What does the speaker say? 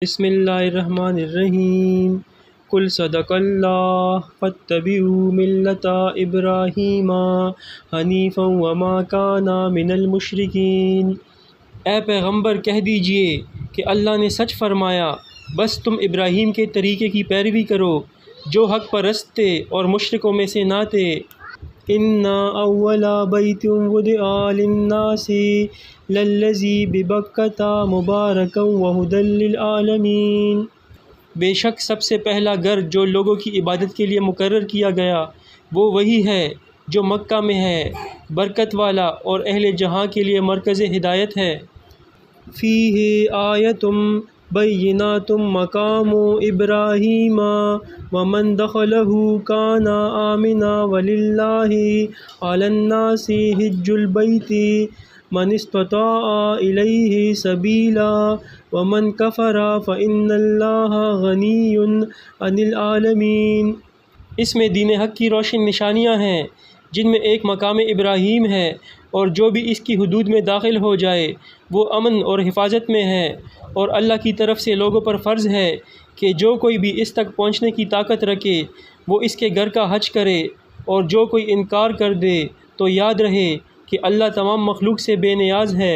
بسم اللہ الرحمن الرحیم قل صدق اللہ فاتبعوا ملت ابراہیم حنیفا وما کان من المشرکین۔ اے پیغمبر کہہ دیجئے کہ اللہ نے سچ فرمایا، بس تم ابراہیم کے طریقے کی پیروی کرو جو حق پرست تھے اور مشرکوں میں سے نہ تھے۔ اِنَّ أَوَّلَ بَيْتٍ وُضِعَ لِلنَّاسِ لَلَّذِي بِبَكَّةَ مُبَارَكًا وَهُدًى لِلْعَالَمِينَ۔ بے شک سب سے پہلا گھر جو لوگوں کی عبادت کے لیے مقرر کیا گیا وہ وہی ہے جو مکہ میں ہے، برکت والا اور اہل جہاں کے لیے مرکز ہدایت ہے۔ فِيهِ آیَةٌ بَيِّنَاتٌ مَقَامُ إِبْرَاهِيمَ وَمَنْ دَخَلَهُ كَانَ آمِنًا وَلِلَّهِ عَلَى النَّاسِ حِجُّ الْبَيْتِ مَنِ اسْتَطَاعَ إِلَيْهِ سَبِيلًا وَمَنْ كَفَرَ فَإِنَّ اللَّهَ غَنِيٌّ عَنِ الْعَالَمِينَ۔ اس میں دین حق کی روشن نشانیاں ہیں جن میں ایک مقام ابراہیم ہے، اور جو بھی اس کی حدود میں داخل ہو جائے وہ امن اور حفاظت میں ہے، اور اللہ کی طرف سے لوگوں پر فرض ہے کہ جو کوئی بھی اس تک پہنچنے کی طاقت رکھے وہ اس کے گھر کا حج کرے، اور جو کوئی انکار کر دے تو یاد رہے کہ اللہ تمام مخلوق سے بے نیاز ہے۔